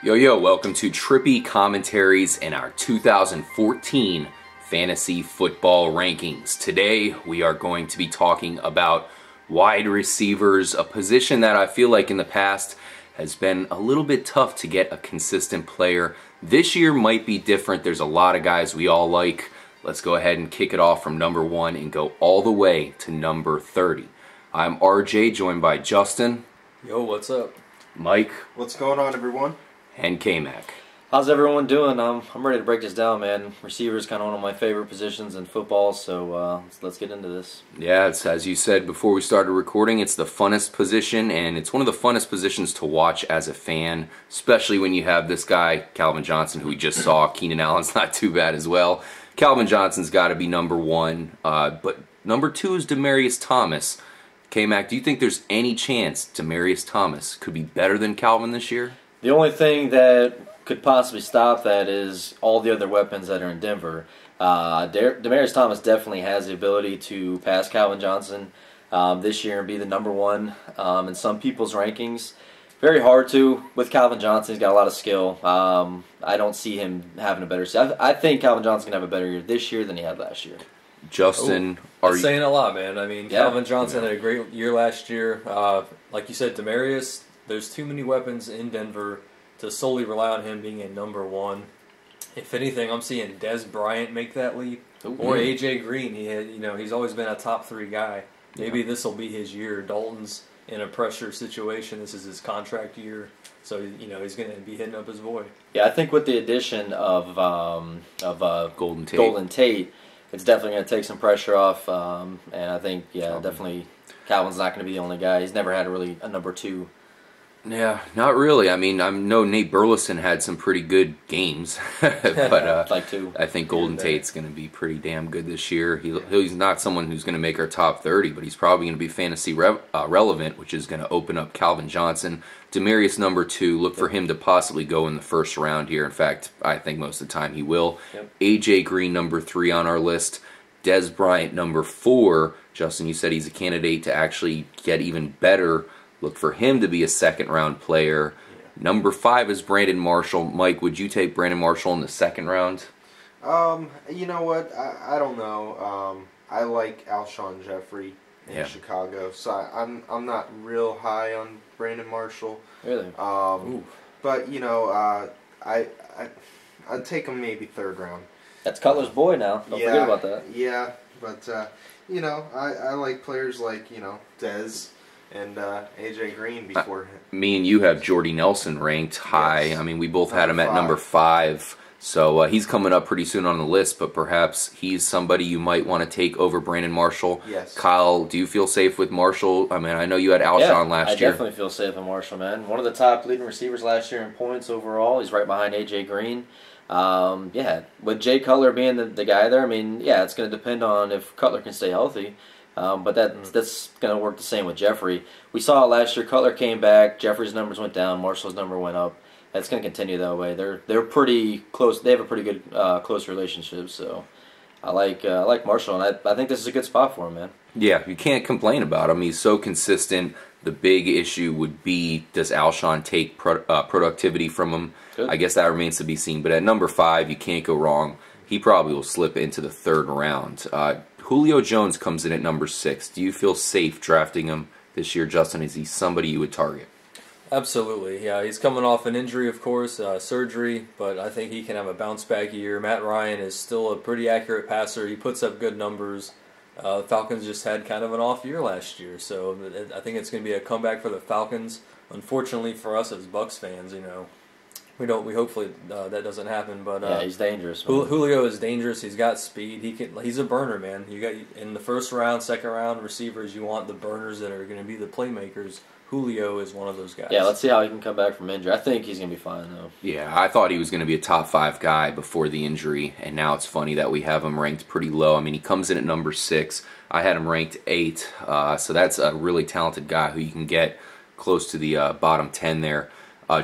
Yo, welcome to Trippy Commentaries and our 2014 Fantasy Football Rankings. Today, we are going to be talking about wide receivers, a position that I feel like in the past has been a little bit tough to get a consistent player. This year might be different. There's a lot of guys we all like. Let's go ahead and kick it off from number 1 and go all the way to number 30. I'm RJ, joined by Justin. Yo, what's up? Mike. What's going on, everyone? And K-Mac. How's everyone doing? I'm ready to break this down, man. Receiver is kind of one of my favorite positions in football, so let's get into this. Yeah, it's, as you said before we started recording, it's the funnest position, and it's one of the funnest positions to watch as a fan, especially when you have this guy, Calvin Johnson, who we just saw. Keenan Allen's not too bad as well. Calvin Johnson's got to be number 1, but number 2 is Demaryius Thomas. K-Mac, do you think there's any chance Demaryius Thomas could be better than Calvin this year? The only thing that could possibly stop that is all the other weapons that are in Denver. Demaryius Thomas definitely has the ability to pass Calvin Johnson this year and be the number 1 in some people's rankings. Very hard to with Calvin Johnson. He's got a lot of skill. I don't see him having a better year. I think Calvin Johnson can have a better year this year than he had last year. Justin, that's saying a lot, man. I mean, Calvin Johnson had a great year last year. Like you said, Demaryius, there's too many weapons in Denver to solely rely on him being a number 1. If anything, I'm seeing Dez Bryant make that leap, or AJ Green. He's always been a top 3 guy. Maybe this will be his year. Dalton's in a pressure situation. This is his contract year, so he's going to be hitting up his boy. Yeah, I think with the addition of Golden Tate, it's definitely going to take some pressure off, and I think, definitely Calvin's not going to be the only guy. He's never had really a number 2. Yeah, not really. I mean, I know Nate Burleson had some pretty good games, but I think Golden Tate's going to be pretty damn good this year. He's not someone who's going to make our top 30, but he's probably going to be fantasy relevant, which is going to open up Calvin Johnson. Demaryius number 2, look for him to possibly go in the first round here. In fact, I think most of the time he will. AJ Green number 3 on our list. Dez Bryant number 4. Justin, you said he's a candidate to actually get even better. Look for him to be a second-round player. Number 5 is Brandon Marshall. Mike, would you take Brandon Marshall in the second round? You know what? I don't know. I like Alshon Jeffrey in Chicago, so I'm not real high on Brandon Marshall. Really? But I'd take him maybe third round. That's Cutler's boy now. Don't forget about that. Yeah, but I like players like Dez and AJ Green before him. Me and you have Jordy Nelson ranked high. Yes. I mean, we both had him at number 5. So he's coming up pretty soon on the list, but perhaps he's somebody you might want to take over Brandon Marshall. Yes. Kyle, do you feel safe with Marshall? I mean, I know you had Alshon last year. I definitely feel safe with Marshall, man. One of the top leading receivers last year in points overall. He's right behind AJ Green. With Jay Cutler being the guy there, I mean, it's going to depend on if Cutler can stay healthy. But that's going to work the same with Jeffrey. We saw it last year. Cutler came back. Jeffrey's numbers went down. Marshall's number went up. That's going to continue that way. They're pretty close. They have a pretty good close relationship. So I like Marshall, and I think this is a good spot for him, man. Yeah, you can't complain about him. He's so consistent. The big issue would be, does Alshon take productivity from him? Good. I guess that remains to be seen. But at number 5, you can't go wrong. He probably will slip into the third round. Julio Jones comes in at number 6. Do you feel safe drafting him this year, Justin? Is he somebody you would target? Absolutely, yeah. He's coming off an injury, of course, surgery, but I think he can have a bounce-back year. Matt Ryan is still a pretty accurate passer. He puts up good numbers. Falcons just had kind of an off year last year, so I think it's going to be a comeback for the Falcons. Unfortunately for us as Bucs fans, we hopefully that doesn't happen, but he's dangerous. Julio is dangerous. He's got speed. He's a burner, man. You got in the first round, second round receivers. You want the burners that are going to be the playmakers. Julio is one of those guys. Yeah, let's see how he can come back from injury. I think he's going to be fine, though. Yeah, I thought he was going to be a top 5 guy before the injury, and now it's funny that we have him ranked pretty low. I mean, he comes in at number 6. I had him ranked 8, so that's a really talented guy who you can get close to the bottom 10 there.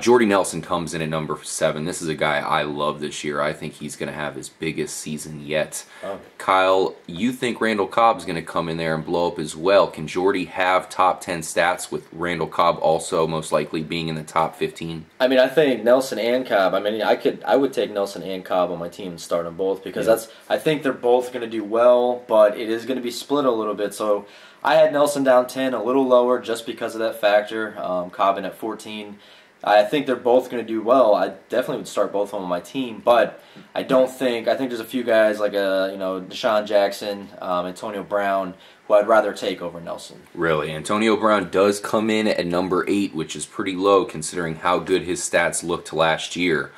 Jordy Nelson comes in at number 7. This is a guy I love this year. I think he's going to have his biggest season yet. Oh. Kyle, you think Randall Cobb's going to come in there and blow up as well? Can Jordy have top 10 stats with Randall Cobb also most likely being in the top 15? I mean, I think Nelson and Cobb. I mean, I would take Nelson and Cobb on my team and start them both because I think they're both going to do well, but it is going to be split a little bit. So I had Nelson down 10, a little lower just because of that factor. Cobb in at 14. I think they're both going to do well. I definitely would start both of them on my team, but I think there's a few guys like DeSean Jackson, Antonio Brown, who I'd rather take over Nelson. Really, Antonio Brown does come in at number 8, which is pretty low considering how good his stats looked last year.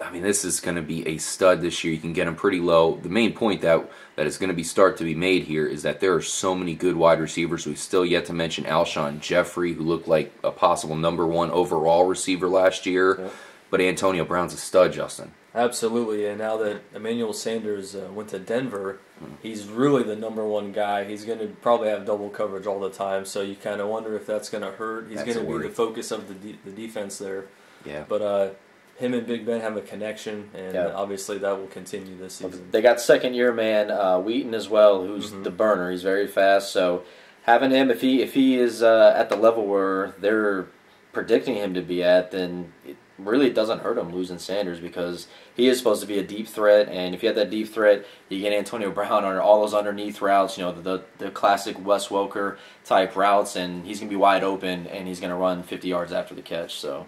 I mean, this is going to be a stud this year. You can get him pretty low. The main point that is going to start to be made here is that there are so many good wide receivers. We've still yet to mention Alshon Jeffrey, who looked like a possible number 1 overall receiver last year. Yep. But Antonio Brown's a stud, Justin. Absolutely, and now that Emmanuel Sanders went to Denver, he's really the number 1 guy. He's going to probably have double coverage all the time, so you kind of wonder if that's going to hurt. He's going to be the focus of the defense there. Yeah. But him and Big Ben have a connection, and obviously that will continue this season. They got second-year man Wheaton as well, who's the burner. He's very fast, so having him, if he is at the level where they're predicting him to be at, then it really doesn't hurt him losing Sanders because he is supposed to be a deep threat, and if you have that deep threat, you get Antonio Brown on all those underneath routes, the classic Wes Welker type routes, and he's going to be wide open, and he's going to run 50 yards after the catch, so...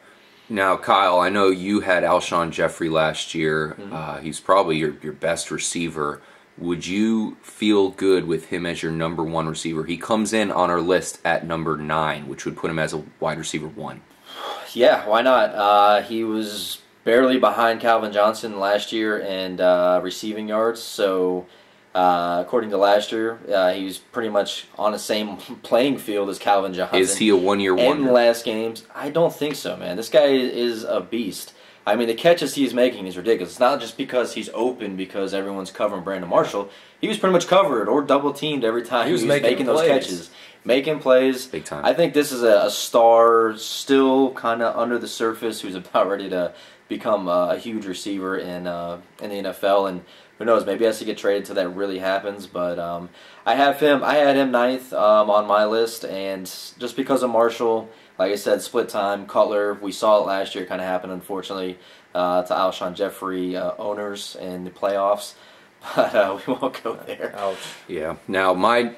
Now, Kyle, I know you had Alshon Jeffrey last year. He's probably your best receiver. Would you feel good with him as your number 1 receiver? He comes in on our list at number 9, which would put him as a wide receiver 1. Yeah, why not? He was barely behind Calvin Johnson last year in receiving yards, so... according to last year, he was pretty much on the same playing field as Calvin Johnson. Is he a one-year wonder? In the last games, I don't think so, man. This guy is a beast. I mean, the catches he's making is ridiculous. It's not just because he's open because everyone's covering Brandon Marshall. He was pretty much covered or double-teamed every time he was making those catches. Making plays. Big time. I think this is a star still kind of under the surface who's about ready to become a huge receiver in the NFL, and who knows, maybe he has to get traded until that really happens, but I had him 9th on my list, and just because of Marshall, like I said, split time, Cutler, we saw it last year kind of happen, unfortunately, to Alshon Jeffrey owners in the playoffs, but we won't go there. Ouch. Yeah. Now,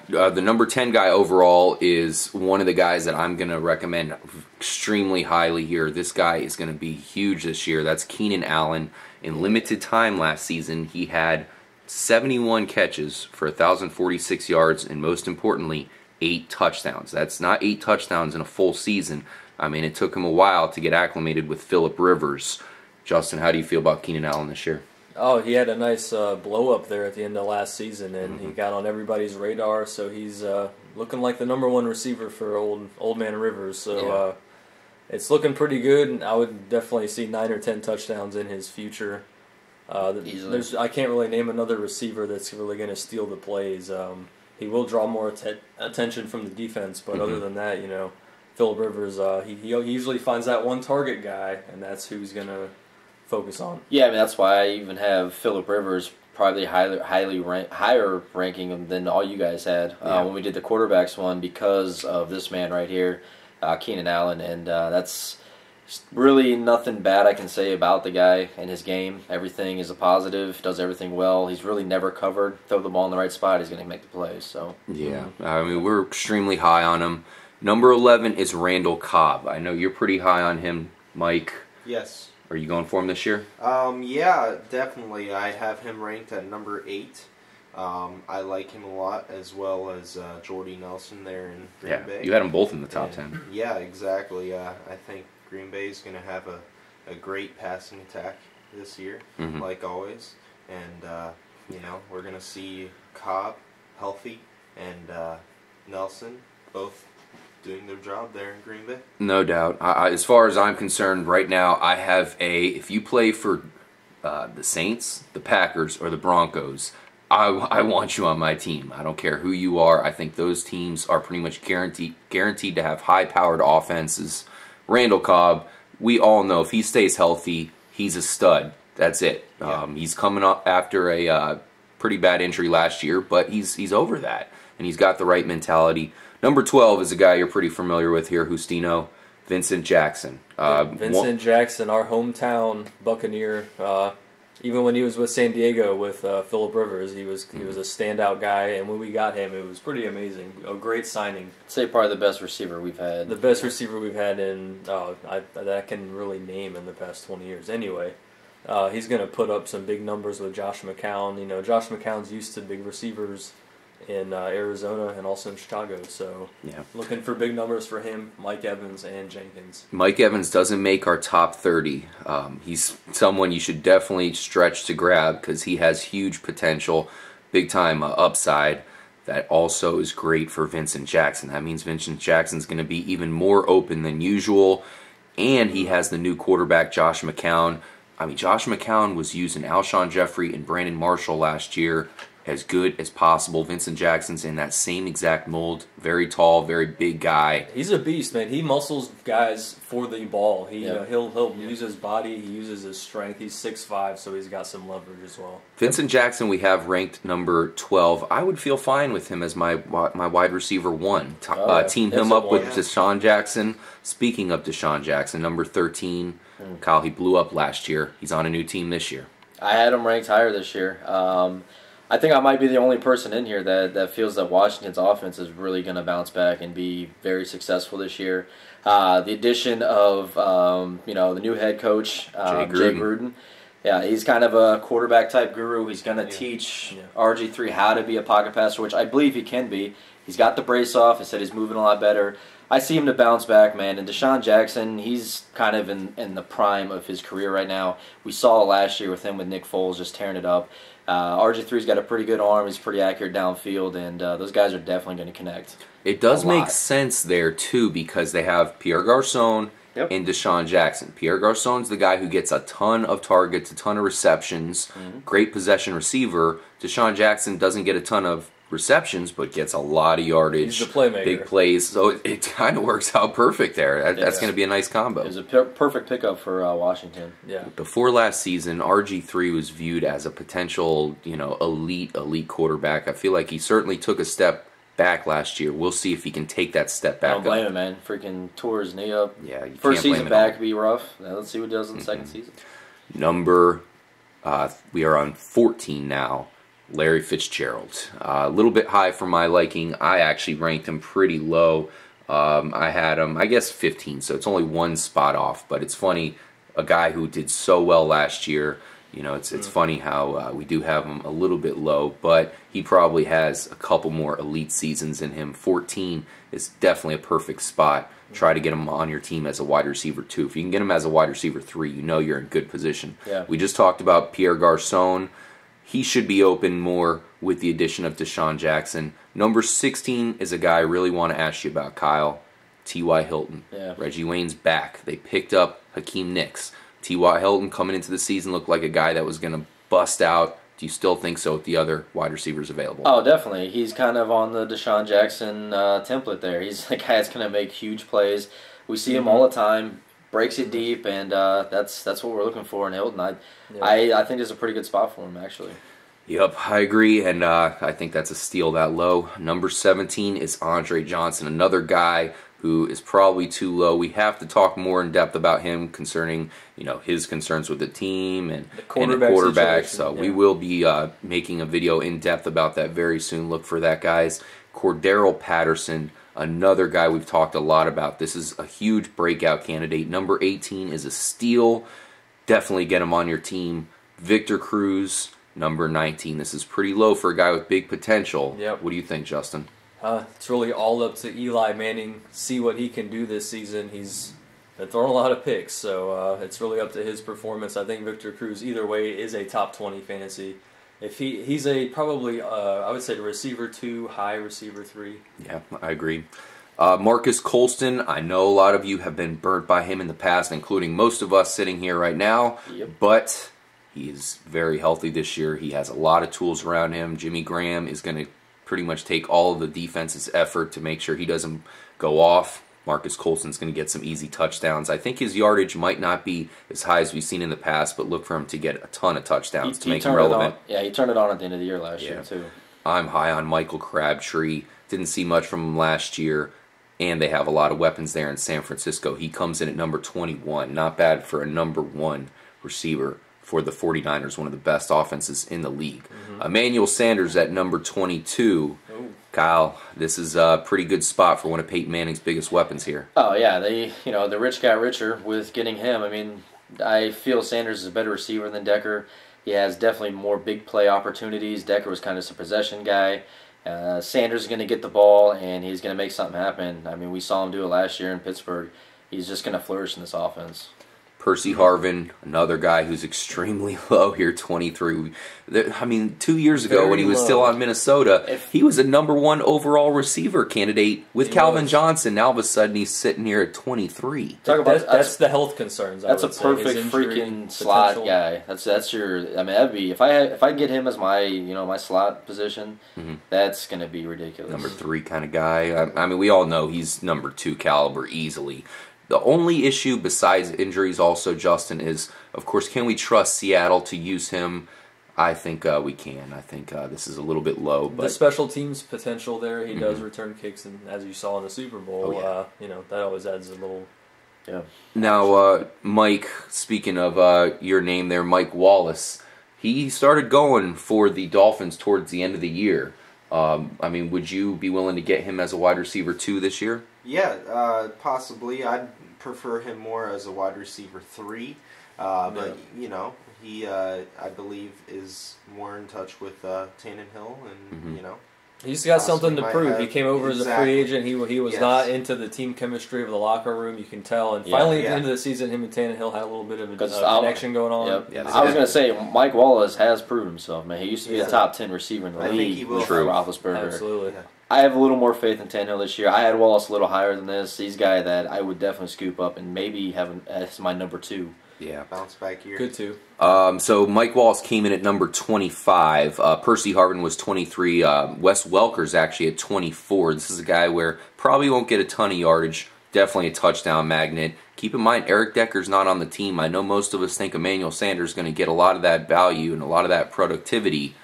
the number 10 guy overall is one of the guys that I'm going to recommend extremely highly here. This guy is going to be huge this year. That's Keenan Allen. In limited time last season, he had 71 catches for 1,046 yards, and most importantly, 8 touchdowns. That's not 8 touchdowns in a full season. I mean, it took him a while to get acclimated with Phillip Rivers. Justin, how do you feel about Keenan Allen this year? Oh, he had a nice blow-up there at the end of last season, and he got on everybody's radar, so he's looking like the number 1 receiver for old man Rivers. So it's looking pretty good, and I would definitely see 9 or 10 touchdowns in his future. I can't really name another receiver that's really going to steal the plays. He will draw more attention from the defense, but other than that, Phillip Rivers, he usually finds that one target guy, and that's who he's going to focus on. Yeah, I mean, that's why I even have Phillip Rivers probably higher ranking than all you guys had when we did the quarterbacks one because of this man right here, Keenan Allen, and that's really nothing bad I can say about the guy and his game. Everything is a positive, does everything well. He's really never covered. Throw the ball in the right spot, he's going to make the plays. So yeah, I mean, we're extremely high on him. Number 11 is Randall Cobb. I know you're pretty high on him, Mike. Yes. Are you going for him this year? Yeah, definitely. I have him ranked at number 8. I like him a lot, as well as Jordy Nelson there in Green Bay. You had them both in the top 10. Yeah, exactly. I think Green Bay is going to have a great passing attack this year, like always. And, we're going to see Cobb healthy and Nelson both doing their job there in Green Bay. No doubt. As far as I'm concerned, right now, I have if you play for the Saints, the Packers, or the Broncos, I want you on my team. I don't care who you are. I think those teams are pretty much guaranteed to have high-powered offenses. Randall Cobb, we all know if he stays healthy, he's a stud. That's it. Yeah. He's coming up after a pretty bad injury last year, but he's over that, and he's got the right mentality. Number 12 is a guy you're pretty familiar with here, Justino, Vincent Jackson. Vincent Jackson, our hometown Buccaneer. Even when he was with San Diego with Phillip Rivers, he was a standout guy, and when we got him, it was pretty amazing. A great signing. I'd say probably the best receiver we've had. The best receiver we've had that I can really name in the past 20 years. Anyway, he's going to put up some big numbers with Josh McCown. You know, Josh McCown's used to big receivers in Arizona and also in Chicago, so looking for big numbers for him, Mike Evans and Jenkins. Mike Evans doesn't make our top 30. He's someone you should definitely stretch to grab because he has huge potential, big time upside. That also is great for Vincent Jackson. That means Vincent Jackson's going to be even more open than usual, and he has the new quarterback, Josh McCown. I mean, Josh McCown was using Alshon Jeffrey and Brandon Marshall last year as good as possible. Vincent Jackson's in that same exact mold. Very tall, very big guy. He's a beast, man. He muscles guys for the ball. He'll use his body. He uses his strength. He's 6'5", so he's got some leverage as well. Vincent Jackson we have ranked number 12. I would feel fine with him as my wide receiver 1. Team him up with DeSean Jackson. Speaking of DeSean Jackson, number 13. Kyle, he blew up last year. He's on a new team this year. I had him ranked higher this year. I think I might be the only person in here that feels that Washington's offense is really going to bounce back and be very successful this year. The addition of the new head coach, Jay Gruden. Yeah, he's kind of a quarterback type guru. He's going to teach RG3 how to be a pocket passer, which I believe he can be. He's got the brace off. He said he's moving a lot better. I see him to bounce back, man. And DeSean Jackson, he's kind of in the prime of his career right now. We saw it last year with him with Nick Foles just tearing it up. RG3's got a pretty good arm. He's pretty accurate downfield, and those guys are definitely going to connect. It does make sense there, too, because they have Pierre Garcon and DeSean Jackson. Pierre Garcon's the guy who gets a ton of targets, a ton of receptions, great possession receiver. DeSean Jackson doesn't get a ton of receptions, but gets a lot of yardage. He's the playmaker. Big plays. So it kind of works out perfect there. That's going to be a nice combo. It was a perfect pickup for Washington. Yeah. Before last season, RG3 was viewed as a potential, elite quarterback. I feel like he certainly took a step back last year. We'll see if he can take that step back. I don't blame him, man. Freaking tore his knee up. Yeah, you First can't blame season back be rough. Now let's see what he does in the second season. We are on 14 now. Larry Fitzgerald. A little bit high for my liking. I actually ranked him pretty low. I had him, 15, so it's only one spot off. But it's funny, a guy who did so well last year, it's funny how we do have him a little bit low, but he probably has a couple more elite seasons in him. 14 is definitely a perfect spot. Try to get him on your team as a wide receiver 2. If you can get him as a wide receiver 3, you're in good position. Yeah. We just talked about Pierre Garcon. He should be open more with the addition of DeSean Jackson. Number 16 is a guy I really want to ask you about, Kyle. T.Y. Hilton. Yeah. Reggie Wayne's back. They picked up Hakeem Nicks. T.Y. Hilton coming into the season looked like a guy that was going to bust out. Do you still think so with the other wide receivers available? Oh, definitely. He's kind of on the DeSean Jackson template there. He's the guy that's going to make huge plays. We see him all the time. Breaks it deep, and that's what we're looking for in Hilton. I think there's a pretty good spot for him, actually. Yep, I agree, and I think that's a steal that low. Number 17 is Andre Johnson, another guy who is probably too low. We have to talk more in depth about him concerning his concerns with the team and the quarterback. So we will be making a video in depth about that very soon. Look for that, guys. Cordarrelle Patterson. Another guy we've talked a lot about. This is a huge breakout candidate. Number 18 is a steal. Definitely get him on your team. Victor Cruz, number 19. This is pretty low for a guy with big potential. Yep. What do you think, Justin? It's really all up to Eli Manning. See what he can do this season. He's been throwing a lot of picks, so it's really up to his performance. I think Victor Cruz, either way, is a top 20 fantasy. If he's probably I would say the receiver 2, high receiver 3. Yeah, I agree. Marcus Colston, I know a lot of you have been burnt by him in the past, including most of us sitting here right now. Yep. But he is very healthy this year. He has a lot of tools around him. Jimmy Graham is going to pretty much take all of the defense's effort to make sure he doesn't go off. Marcus Colston's going to get some easy touchdowns. I think his yardage might not be as high as we've seen in the past, but look for him to get a ton of touchdowns to make him relevant. Yeah, he turned it on at the end of the year last year, too. I'm high on Michael Crabtree. Didn't see much from him last year, and they have a lot of weapons there in San Francisco. He comes in at number 21. Not bad for a number 1 receiver for the 49ers, one of the best offenses in the league. Emmanuel Sanders at number 22. Kyle, this is a pretty good spot for one of Peyton Manning's biggest weapons here. Oh, yeah. The rich got richer with getting him. I mean, I feel Sanders is a better receiver than Decker. He has definitely more big play opportunities. Decker was kind of a possession guy. Sanders is going to get the ball, and he's going to make something happen. I mean, we saw him do it last year in Pittsburgh. He's just going to flourish in this offense. Percy Harvin, another guy who's extremely low here, 23. I mean, 2 years ago when he was still on Minnesota, he was a number 1 overall receiver candidate with Calvin Johnson. Now all of a sudden he's sitting here at 23. Talk about that's the health concerns. That's a perfect freaking slot guy. That's your. I mean, that'd be if I get him as my my slot position, that's gonna be ridiculous. Number 3 kind of guy. I mean, we all know he's number 2 caliber easily. The only issue besides injuries also, Justin, is, of course, can we trust Seattle to use him? I think we can. I think this is a little bit low. But the special teams potential there, he does return kicks, and as you saw in the Super Bowl, that always adds a little... Yeah. Now, Mike, speaking of your name there, Mike Wallace, he started going for the Dolphins towards the end of the year. I mean, would you be willing to get him as a wide receiver 2 this year? Yeah, possibly. I'd prefer him more as a wide receiver 3. But, he, I believe, is more in touch with Tannehill, and, He's got something to prove. He came over as a free agent. He was not into the team chemistry of the locker room, you can tell. And finally, at the end of the season, him and Tannehill had a little bit of a connection going on. Yep. Yeah, I was going to say, Mike Wallace has proved himself, man. He used to be a top 10 receiver in the league. I think he will. True. Roethlisberger. Absolutely. Yeah. I have a little more faith in Tannehill this year. I had Wallace a little higher than this. He's a guy that I would definitely scoop up and maybe have as my number 2. Yeah. Bounce back here. Good too. So Mike Wallace came in at number 25. Percy Harvin was 23. Wes Welker's actually at 24. This is a guy where probably won't get a ton of yardage. Definitely a touchdown magnet. Keep in mind, Eric Decker's not on the team. I know most of us think Emmanuel Sanders is going to get a lot of that value and a lot of that productivity.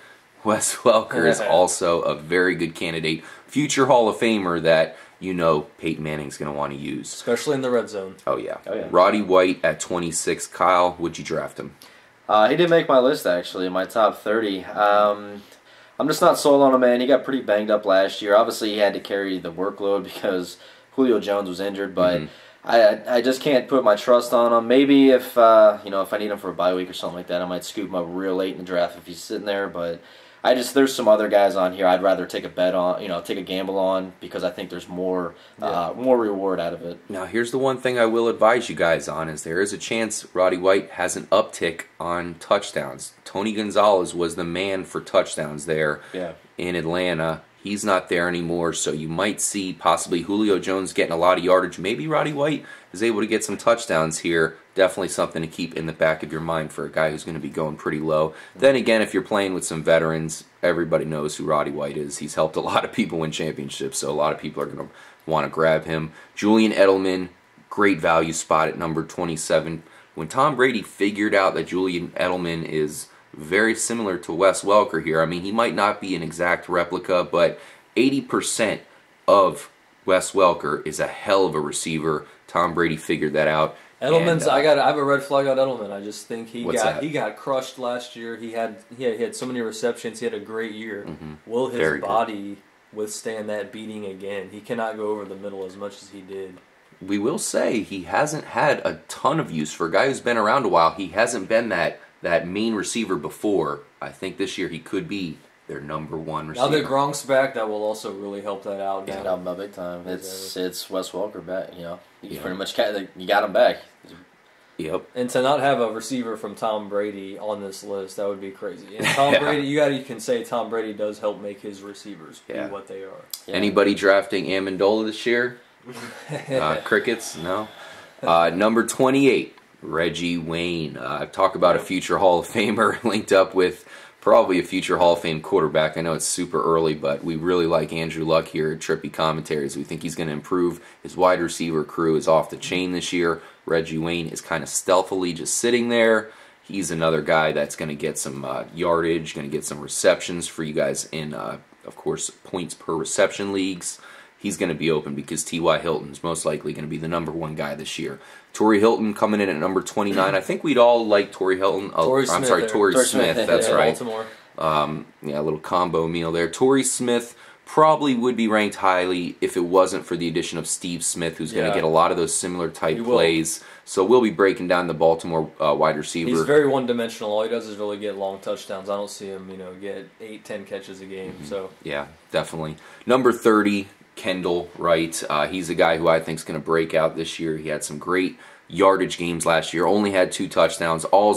Wes Welker is also a very good candidate. Future Hall of Famer that Peyton Manning's going to want to use. Especially in the red zone. Oh, yeah. Roddy White at 26. Kyle, would you draft him? He did make my list, actually, my top 30. I'm just not sold on him, man. He got pretty banged up last year. Obviously, he had to carry the workload because Julio Jones was injured, but I just can't put my trust on him. Maybe if I need him for a bye week or something like that, I might scoop him up real late in the draft if he's sitting there, but... there's some other guys on here I'd rather take a bet on, take a gamble on because I think there's more reward out of it. Now, here's the one thing I will advise you guys on is there is a chance Roddy White has an uptick on touchdowns. Tony Gonzalez was the man for touchdowns there in Atlanta. He's not there anymore, so you might see possibly Julio Jones getting a lot of yardage. Maybe Roddy White is able to get some touchdowns here. Definitely something to keep in the back of your mind for a guy who's going to be going pretty low. Then again, if you're playing with some veterans, everybody knows who Roddy White is. He's helped a lot of people win championships, so a lot of people are going to want to grab him. Julian Edelman, great value spot at number 27. When Tom Brady figured out that Julian Edelman is very similar to Wes Welker here, I mean, he might not be an exact replica, but 80% of Wes Welker is a hell of a receiver. Tom Brady figured that out. Edelman's. I have a red flag on Edelman. I just think he got crushed last year. He had so many receptions. He had a great year. Will his body withstand that beating again? He cannot go over the middle as much as he did. We will say he hasn't had a ton of use for a guy who's been around a while. He hasn't been that mean receiver before. I think this year he could be their number 1 receiver. Now that Gronk's back, that will also really help that out. Yeah, help him out big time. It's Wes Welker back. You pretty much you got him back. Yep. And to not have a receiver from Tom Brady on this list, that would be crazy. And Tom Brady, you can say Tom Brady does help make his receivers be what they are. Yeah. Anybody drafting Amendola this year? Crickets? No. Number 28, Reggie Wayne. Talk about a future Hall of Famer linked up with probably a future Hall of Fame quarterback. I know it's super early, but we really like Andrew Luck here at Trippy Commentaries. We think he's going to improve. His wide receiver crew is off the chain this year. Reggie Wayne is kind of stealthily just sitting there. He's another guy that's going to get some yardage, going to get some receptions for you guys in, of course, points per reception leagues. He's going to be open because T.Y. Hilton's most likely going to be the ¡1 guy this year. Torrey Hilton coming in at number 29. I think we'd all like Torrey Hilton. Torrey Smith. That's right. Baltimore. Yeah, a little combo meal there. Torrey Smith probably would be ranked highly if it wasn't for the addition of Steve Smith, who's going to get a lot of those similar type plays. So we'll be breaking down the Baltimore wide receiver. He's very one-dimensional. All he does is really get long touchdowns. I don't see him, get 8-10 catches a game. So yeah, definitely. Number 30. Kendall Wright. He's a guy who I think is going to break out this year. He had some great yardage games last year. Only had 2 touchdowns. All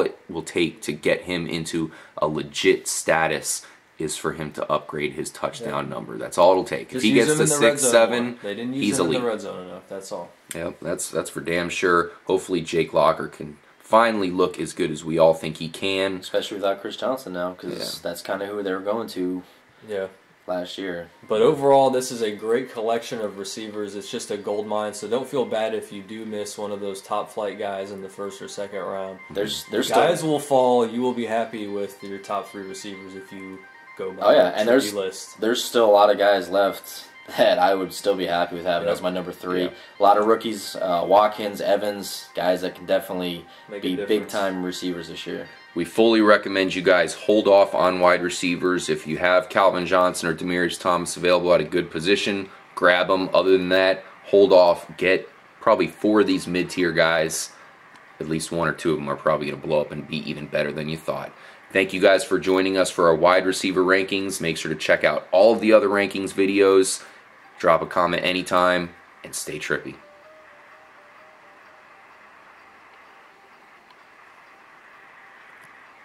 it will take to get him into a legit status is for him to upgrade his touchdown number. That's all it'll take. Just if he gets to 6, 7, they didn't use he's him elite. in the red zone enough. That's all. Yep, that's for damn sure. Hopefully Jake Locker can finally look as good as we all think he can. Especially without Chris Johnson now, because that's kind of who they were going to. Yeah. Last year. But overall, this is a great collection of receivers. It's just a gold mine, so don't feel bad if you do miss one of those top flight guys in the first or second round. There's guys will fall. You will be happy with your top 3 receivers if you go by the list. There's still a lot of guys left that I would still be happy with having as my number 3. Yep. A lot of rookies, Watkins, Evans, guys that can definitely be big-time receivers this year. We fully recommend you guys hold off on wide receivers. If you have Calvin Johnson or Demaryius Thomas available at a good position, grab them. Other than that, hold off. Get probably 4 of these mid-tier guys. At least 1 or 2 of them are probably going to blow up and be even better than you thought. Thank you guys for joining us for our wide receiver rankings. Make sure to check out all of the other rankings videos. Drop a comment anytime, and stay trippy.